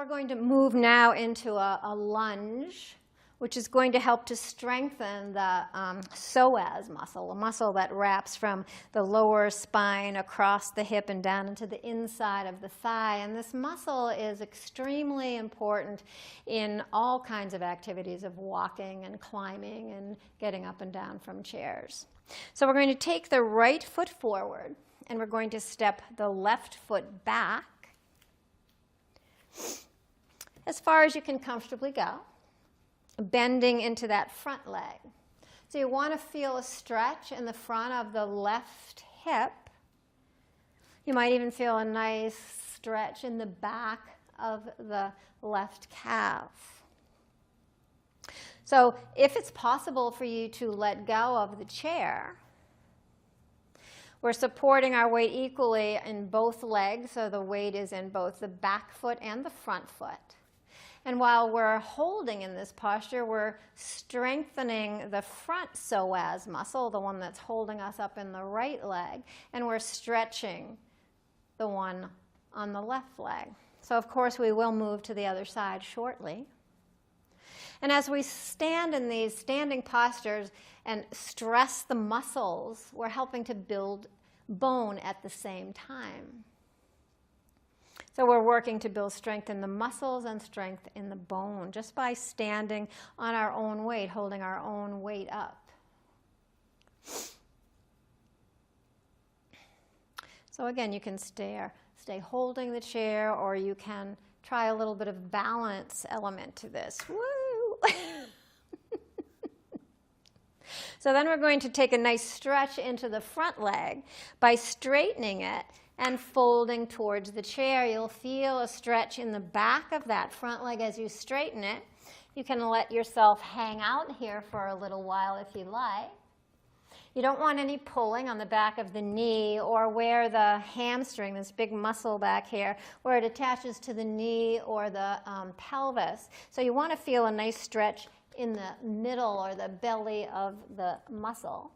going to move now into a lunge, which is going to help to strengthen the psoas muscle, a muscle that wraps from the lower spine across the hip and down into the inside of the thigh. And this muscle is extremely important in all kinds of activities of walking and climbing and getting up and down from chairs. So we're going to take the right foot forward, and we're going to step the left foot back as far as you can comfortably go, bending into that front leg. So you want to feel a stretch in the front of the left hip. You might even feel a nice stretch in the back of the left calf. So if it's possible for you to let go of the chair, we're supporting our weight equally in both legs, so the weight is in both the back foot and the front foot. And while we're holding in this posture, we're strengthening the front psoas muscle, the one that's holding us up in the right leg, and we're stretching the one on the left leg. So of course we will move to the other side shortly. And as we stand in these standing postures and stress the muscles, we're helping to build bone at the same time. So we're working to build strength in the muscles and strength in the bone just by standing on our own weight, holding our own weight up. So again, you can stay holding the chair, or you can try a little bit of balance element to this. Woo! So then we're going to take a nice stretch into the front leg by straightening it and folding towards the chair. You'll feel a stretch in the back of that front leg as you straighten it. You can let yourself hang out here for a little while if you like. You don't want any pulling on the back of the knee or where the hamstring, this big muscle back here, where it attaches to the knee or the pelvis. So you want to feel a nice stretch in the middle or the belly of the muscle.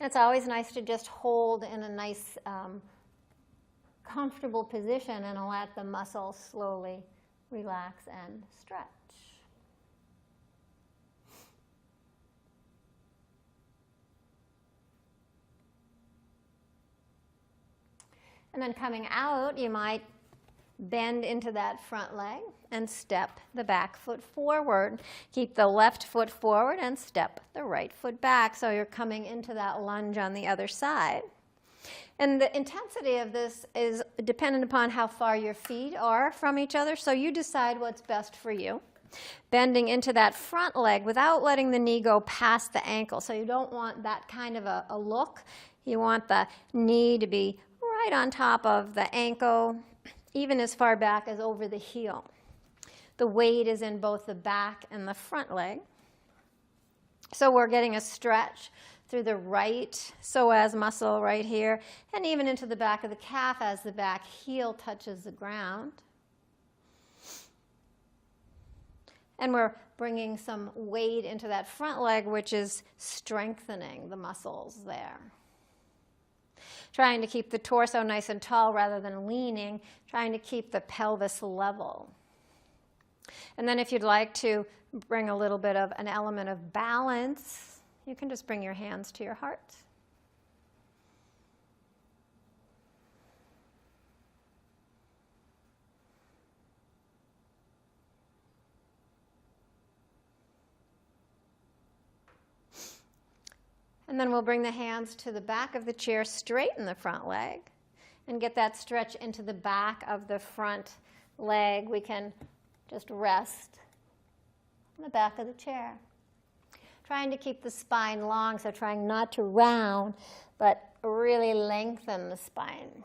And it's always nice to just hold in a nice, comfortable position and let the muscle slowly relax and stretch. And then coming out, you might bend into that front leg and step the back foot forward. Keep the left foot forward and step the right foot back. So you're coming into that lunge on the other side. And the intensity of this is dependent upon how far your feet are from each other. So you decide what's best for you. Bending into that front leg without letting the knee go past the ankle. So you don't want that kind of a look. You want the knee to be right on top of the ankle, even as far back as over the heel. The weight is in both the back and the front leg. So we're getting a stretch through the right psoas muscle right here, and even into the back of the calf as the back heel touches the ground. And we're bringing some weight into that front leg, which is strengthening the muscles there. Trying to keep the torso nice and tall rather than leaning, trying to keep the pelvis level. And then if you'd like to bring a little bit of an element of balance, you can just bring your hands to your heart. And then we'll bring the hands to the back of the chair, straighten the front leg, and get that stretch into the back of the front leg. We can just rest on the back of the chair. Trying to keep the spine long, so trying not to round, but really lengthen the spine.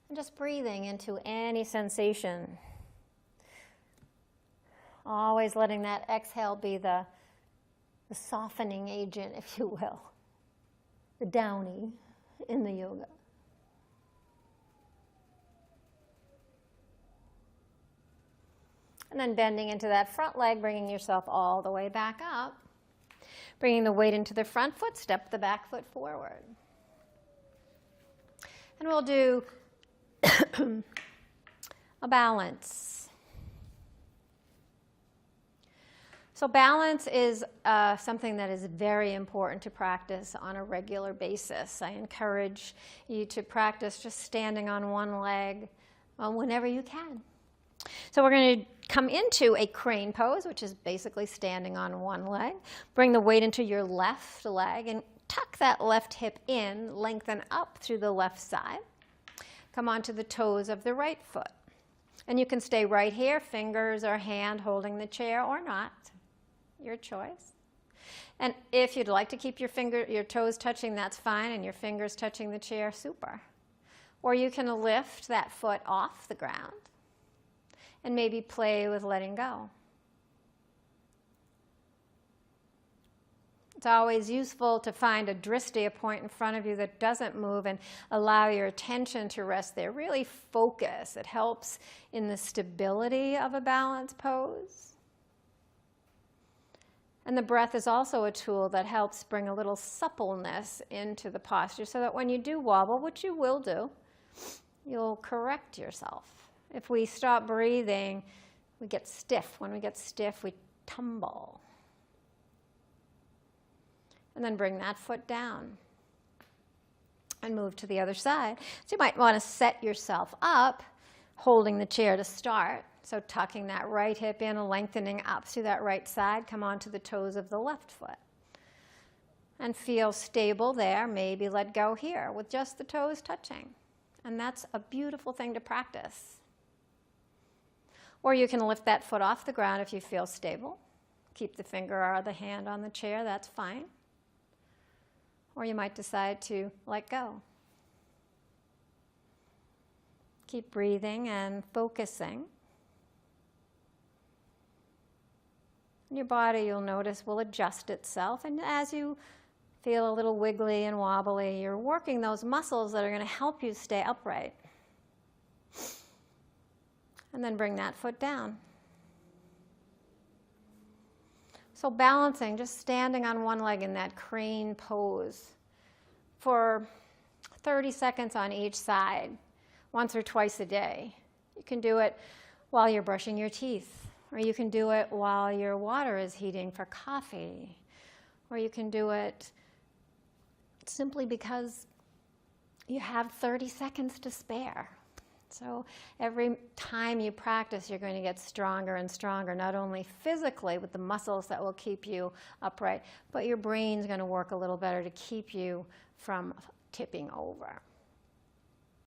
And just breathing into any sensation. Always letting that exhale be the softening agent, if you will, the downy in the yoga. And then bending into that front leg, bringing yourself all the way back up. Bringing the weight into the front foot, step the back foot forward. And we'll do a balance. So balance is something that is very important to practice on a regular basis. I encourage you to practice just standing on one leg whenever you can. So we're going to come into a crane pose, which is basically standing on one leg. Bring the weight into your left leg and tuck that left hip in, lengthen up through the left side. Come onto the toes of the right foot. And you can stay right here, fingers or hand holding the chair or not. Your choice. And if you'd like to keep your toes touching, that's fine, and your fingers touching the chair, super. Or you can lift that foot off the ground and maybe play with letting go. It's always useful to find a drishti, a point in front of you that doesn't move, and allow your attention to rest there. Really focus. It helps in the stability of a balanced pose. And the breath is also a tool that helps bring a little suppleness into the posture so that when you do wobble, which you will do, you'll correct yourself. If we stop breathing, we get stiff. When we get stiff, we tumble. And then bring that foot down and move to the other side. So you might want to set yourself up, holding the chair to start. So tucking that right hip in and lengthening up through that right side. Come onto the toes of the left foot. And feel stable there. Maybe let go here with just the toes touching. And that's a beautiful thing to practice. Or you can lift that foot off the ground if you feel stable. Keep the finger or the hand on the chair, that's fine. Or you might decide to let go. Keep breathing and focusing. Your body, you'll notice, will adjust itself. And as you feel a little wiggly and wobbly, you're working those muscles that are going to help you stay upright. And then bring that foot down. So balancing, just standing on one leg in that crane pose for 30 seconds on each side, once or twice a day. You can do it while you're brushing your teeth, or you can do it while your water is heating for coffee, or you can do it simply because you have 30 seconds to spare. So every time you practice, you're going to get stronger and stronger, not only physically with the muscles that will keep you upright, but your brain's going to work a little better to keep you from tipping over.